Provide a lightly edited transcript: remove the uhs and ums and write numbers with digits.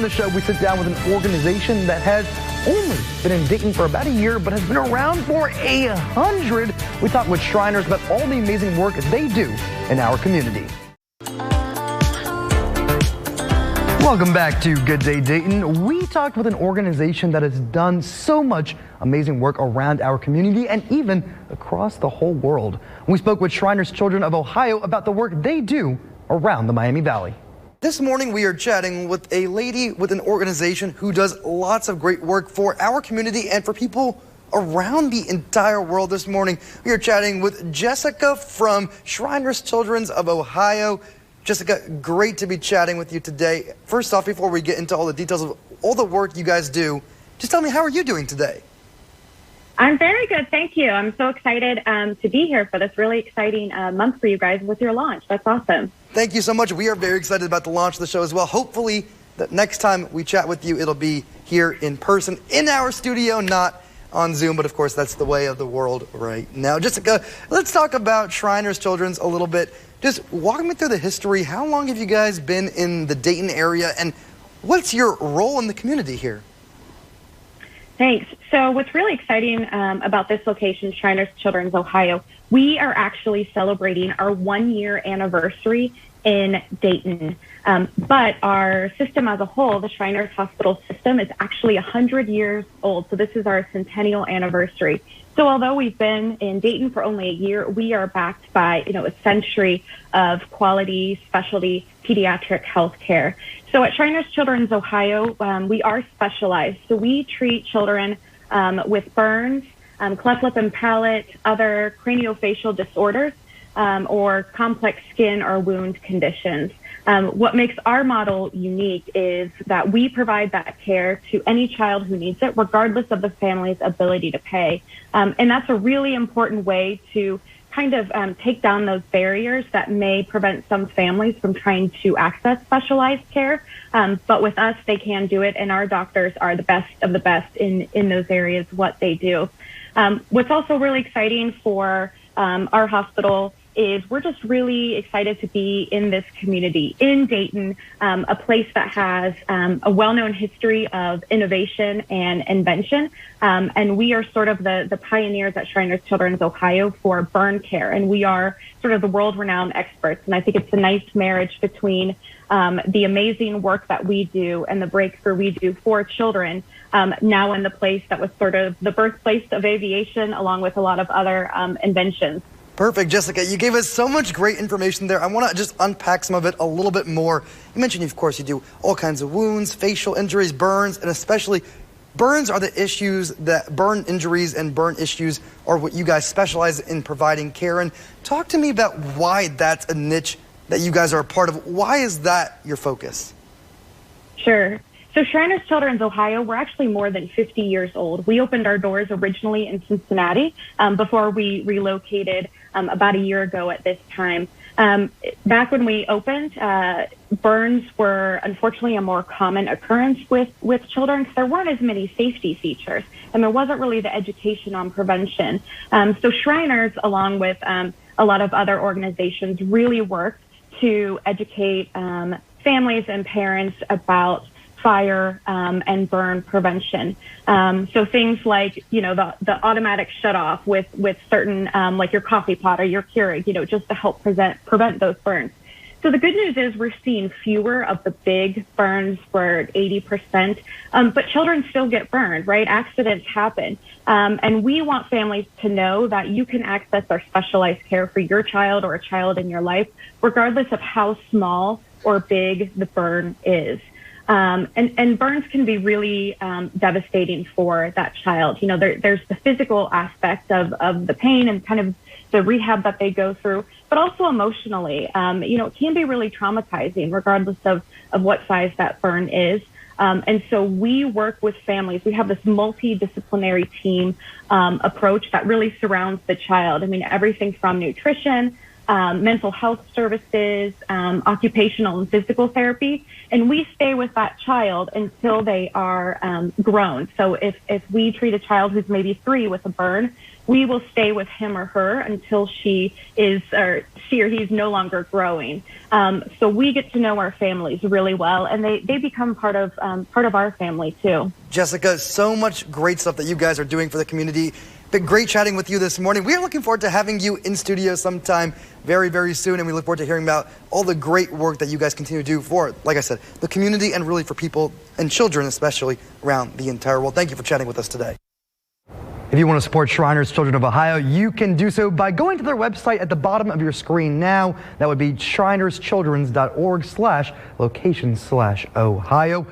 the show, we sit down with an organization that has only been in Dayton for about a year, but has been around for 100. We talk with Shriners about all the amazing work they do in our community. Welcome back to Good Day Dayton. We talked with an organization that has done so much amazing work around our community and even across the whole world. We spoke with Shriners Children of Ohio about the work they do around the Miami Valley. This morning we are chatting with a lady with an organization who does lots of great work for our community and for people around the entire world. This morning we are chatting with Jessica from Shriners Children of Ohio. Jessica, great to be chatting with you today. First off, before we get into all the details of all the work you guys do, just tell me, how are you doing today? I'm very good, thank you. I'm so excited to be here for this really exciting month for you guys with your launch. That's awesome. Thank you so much. We are very excited about the launch of the show as well. Hopefully, the next time we chat with you, it'll be here in person in our studio, not on Zoom, but of course, that's the way of the world right now. Jessica, let's talk about Shriners Children a little bit. Just walk me through the history. How long have you guys been in the Dayton area, and what's your role in the community here? Thanks. So what's really exciting about this location, Shriners Children Ohio, we are actually celebrating our 1-year anniversary in Dayton. But our system as a whole, the Shriners Hospital system, is actually 100 years old. So this is our centennial anniversary. So although we've been in Dayton for only a year, we are backed by, a century of quality, specialty, pediatric health care. So at Shriners Children's Ohio, we are specialized. So we treat children with burns, cleft lip and palate, other craniofacial disorders, or complex skin or wound conditions. What makes our model unique is that we provide that care to any child who needs it, regardless of the family's ability to pay. And that's a really important way to kind of take down those barriers that may prevent some families from trying to access specialized care. But with us, they can do it, and our doctors are the best of the best in those areas, what they do. What's also really exciting for our hospital is we're just really excited to be in this community in Dayton, a place that has a well-known history of innovation and invention. And we are sort of the pioneers at Shriners Children's Ohio for burn care. And we are sort of the world-renowned experts. And I think it's a nice marriage between the amazing work that we do and the breakthrough we do for children, now in the place that was sort of the birthplace of aviation, along with a lot of other inventions. Perfect, Jessica. You gave us so much great information there. I want to just unpack some of it a little bit more. You mentioned, of course, you do all kinds of wounds, facial injuries, burns, and especially burns are the issues that burn injuries and burn issues are what you guys specialize in providing care. And talk to me about why that's a niche that you guys are a part of. Why is that your focus? Sure. So Shriners Children's Ohio, we're actually more than 50 years old. We opened our doors originally in Cincinnati before we relocated about a year ago at this time. Back when we opened, burns were unfortunately a more common occurrence with children because there weren't as many safety features and there wasn't really the education on prevention. So Shriners, along with a lot of other organizations, really worked to educate families and parents about fire and burn prevention. So things like, the automatic shutoff with certain, like your coffee pot or your Keurig, just to help prevent those burns. So the good news is we're seeing fewer of the big burns, we're at 80%, but children still get burned, right? Accidents happen. And we want families to know that you can access our specialized care for your child or a child in your life, regardless of how small or big the burn is. And burns can be really devastating for that child. There's the physical aspect of the pain and kind of the rehab that they go through, but also emotionally. It can be really traumatizing regardless of what size that burn is. And so we work with families. We have this multidisciplinary team approach that really surrounds the child. I mean, everything from nutrition, mental health services, occupational and physical therapy. And we stay with that child until they are grown. So if we treat a child who's maybe 3 with a burn, we will stay with him or her until she or he's no longer growing. So we get to know our families really well, and they become part of our family too. Jessica, so much great stuff that you guys are doing for the community. Been great chatting with you this morning. We are looking forward to having you in studio sometime very, very soon, and we look forward to hearing about all the great work that you guys continue to do for, like I said, the community and really for people and children especially around the entire world. Thank you for chatting with us today. If you want to support Shriners Children of Ohio, you can do so by going to their website at the bottom of your screen now. That would be shrinerschildrens.org/location/Ohio.